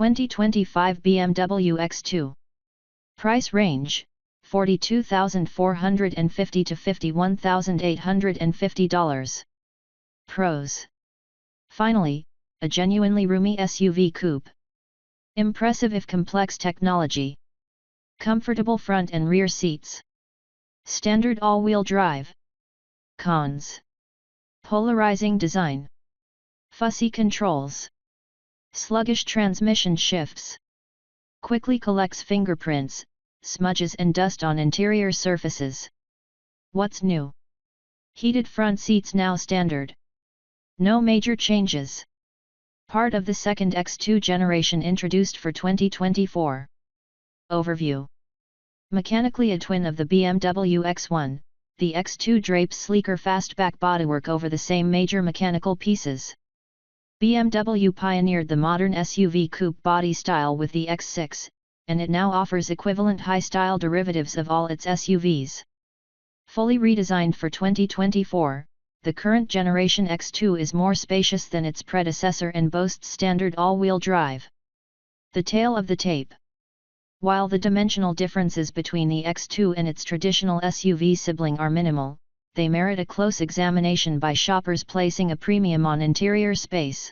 2025 BMW X2. Price range, $42,450 to $51,850. Pros. Finally, a genuinely roomy SUV coupe. Impressive if complex technology. Comfortable front and rear seats. Standard all-wheel drive. Cons. Polarizing design. Fussy controls. Sluggish transmission shifts. Quickly collects fingerprints, smudges and dust on interior surfaces. What's new? Heated front seats now standard. No major changes. Part of the second X2 generation introduced for 2024. Overview. Mechanically a twin of the BMW X1, the X2 drapes sleeker fastback bodywork over the same major mechanical pieces. BMW pioneered the modern SUV coupe body style with the X6, and it now offers equivalent high-style derivatives of all its SUVs. Fully redesigned for 2024, the current generation X2 is more spacious than its predecessor and boasts standard all-wheel drive. The tale of the tape. While the dimensional differences between the X2 and its traditional SUV sibling are minimal, they merit a close examination by shoppers placing a premium on interior space.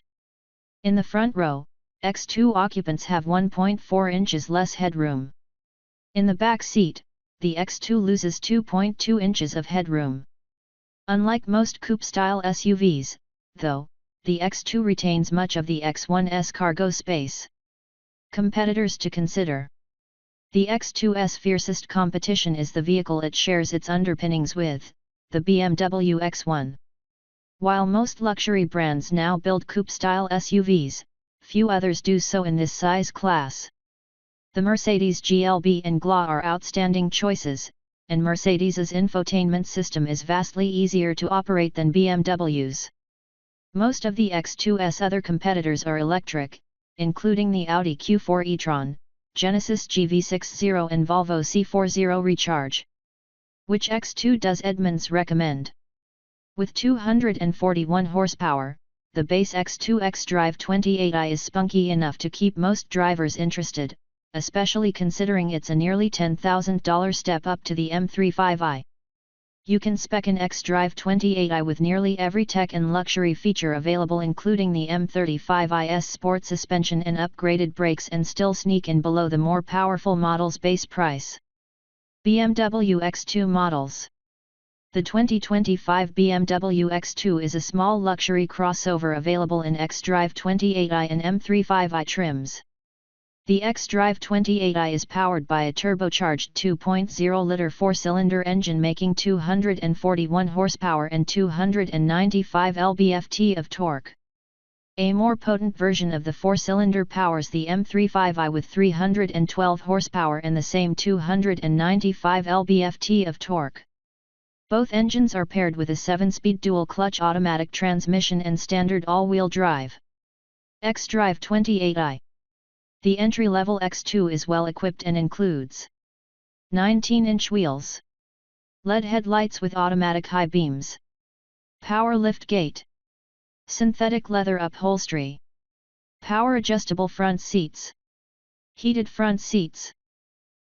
In the front row, X2 occupants have 1.4 inches less headroom. In the back seat, the X2 loses 2.2 inches of headroom. Unlike most coupe-style SUVs, though, the X2 retains much of the X1's cargo space. Competitors to consider. The X2's fiercest competition is the vehicle it shares its underpinnings with, the BMW X1. While most luxury brands now build coupe-style SUVs, few others do so in this size class. The Mercedes GLB and GLA are outstanding choices, and Mercedes's infotainment system is vastly easier to operate than BMW's. Most of the X2's other competitors are electric, including the Audi Q4 e-tron, Genesis GV60 and Volvo C40 Recharge. Which X2 does Edmunds recommend? With 241 horsepower, the base X2 xdrive28i is spunky enough to keep most drivers interested, especially considering it's a nearly $10,000 step up to the M35i. You can spec an xdrive28i with nearly every tech and luxury feature available, including the M35i's sport suspension and upgraded brakes, and still sneak in below the more powerful model's base price. BMW X2 models. The 2025 BMW X2 is a small luxury crossover available in xdrive28i and M35i trims. The xdrive28i is powered by a turbocharged 2.0-liter four-cylinder engine making 241 horsepower and 295 lb-ft of torque. A more potent version of the four-cylinder powers the M35i with 312 horsepower and the same 295 lb-ft of torque. Both engines are paired with a 7-speed dual-clutch automatic transmission and standard all-wheel drive. xdrive28i. The entry-level X2 is well equipped and includes 19-inch wheels, LED headlights with automatic high beams, power liftgate, synthetic leather upholstery, power adjustable front seats, heated front seats,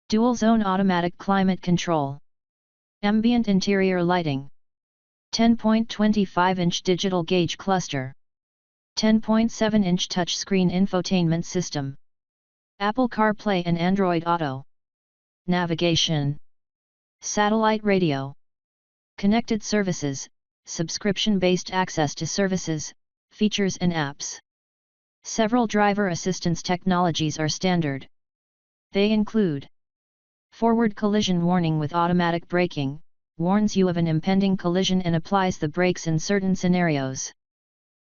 dual-zone automatic climate control, ambient interior lighting, 10.25-inch digital gauge cluster, 10.7-inch touchscreen infotainment system, Apple CarPlay and Android Auto, navigation, satellite radio, connected services, subscription-based access to services, features and apps. Several driver assistance technologies are standard. They include forward collision warning with automatic braking, warns you of an impending collision and applies the brakes in certain scenarios.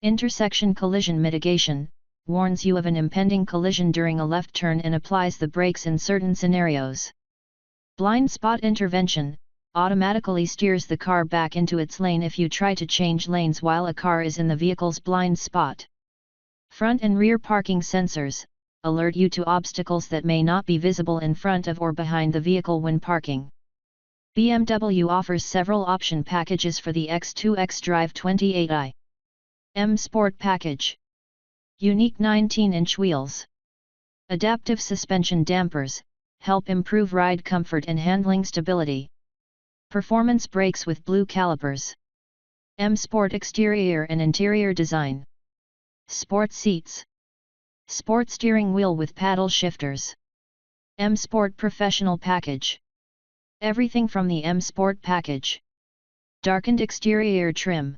Intersection collision mitigation, warns you of an impending collision during a left turn and applies the brakes in certain scenarios. Blind spot intervention, automatically steers the car back into its lane if you try to change lanes while a car is in the vehicle's blind spot. Front and rear parking sensors, alert you to obstacles that may not be visible in front of or behind the vehicle when parking. BMW offers several option packages for the X2 xdrive28i. M Sport Package. Unique 19-inch wheels. Adaptive suspension dampers help improve ride comfort and handling stability. Performance brakes with blue calipers. M Sport exterior and interior design. Sport seats. Sport steering wheel with paddle shifters. M Sport professional package. Everything from the M Sport package. Darkened exterior trim.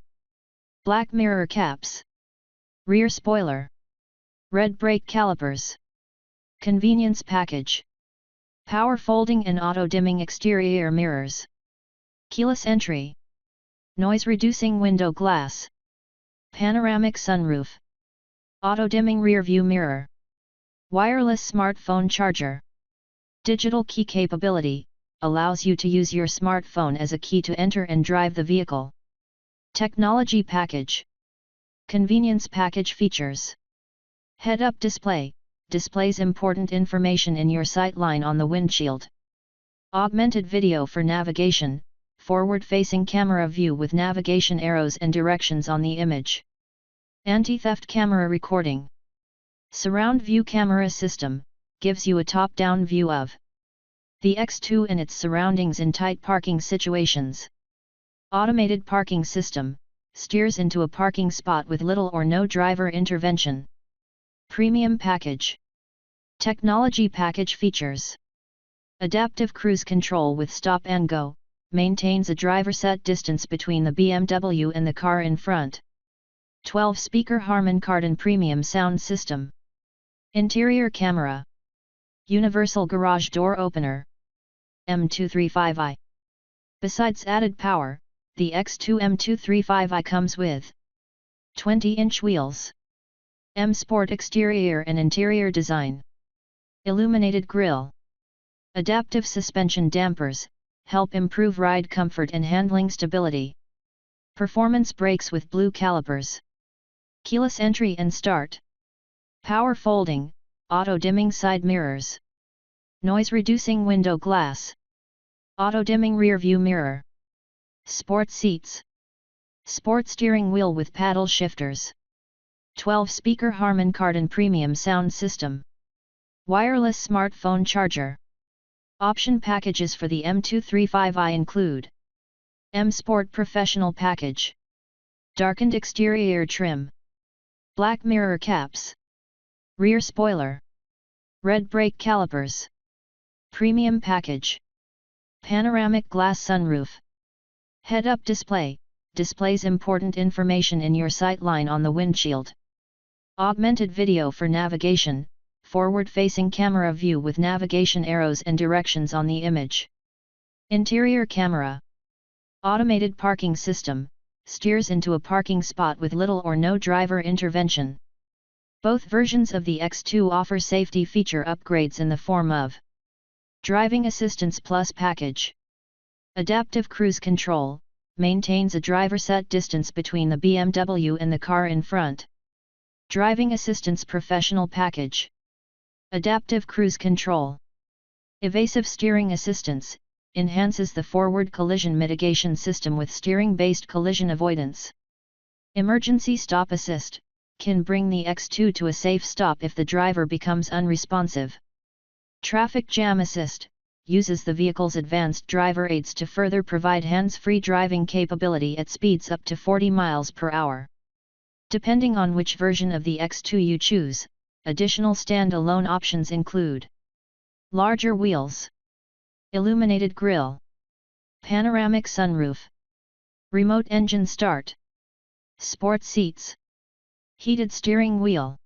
Black mirror caps. Rear spoiler. Red brake calipers. Convenience package. Power folding and auto dimming exterior mirrors. Keyless entry. Noise reducing window glass. Panoramic sunroof. Auto dimming rear view mirror. Wireless smartphone charger. Digital key capability allows you to use your smartphone as a key to enter and drive the vehicle. Technology package. Convenience package features. Head-up display displays important information in your sightline on the windshield. Augmented video for navigation, forward-facing camera view with navigation arrows and directions on the image. Anti-theft camera recording. Surround view camera system gives you a top-down view of the X2 and its surroundings in tight parking situations. Automated parking system steers into a parking spot with little or no driver intervention. Premium package. Technology package features. Adaptive cruise control with stop and go, maintains a driver set distance between the BMW and the car in front. 12-speaker Harman Kardon premium sound system. Interior camera. Universal garage door opener. M35i. Besides added power, the X2 M235i comes with 20-inch wheels. M Sport exterior and interior design. Illuminated grille. Adaptive suspension dampers help improve ride comfort and handling stability. Performance brakes with blue calipers. Keyless entry and start. Power folding, auto dimming side mirrors. Noise reducing window glass. Auto dimming rear view mirror. Sport seats. Sport steering wheel with paddle shifters. 12-speaker Harman Kardon premium sound system. Wireless smartphone charger. Option packages for the M235i include M Sport professional package. Darkened exterior trim. Black mirror caps. Rear spoiler. Red brake calipers. Premium package. Panoramic glass sunroof. Head-up display displays important information in your sightline on the windshield. Augmented video for navigation, forward-facing camera view with navigation arrows and directions on the image. Interior camera. Automated parking system steers into a parking spot with little or no driver intervention. Both versions of the X2 offer safety feature upgrades in the form of Driving Assistance Plus package. Adaptive cruise control maintains a driver set distance between the BMW and the car in front. Driving Assistance Professional package. Adaptive cruise control. Evasive steering assistance enhances the forward collision mitigation system with steering-based collision avoidance. Emergency stop assist can bring the X2 to a safe stop if the driver becomes unresponsive. Traffic jam assist uses the vehicle's advanced driver aids to further provide hands-free driving capability at speeds up to 40 miles per hour. Depending on which version of the X2 you choose, additional stand-alone options include larger wheels, illuminated grille, panoramic sunroof, remote engine start, sport seats, heated steering wheel.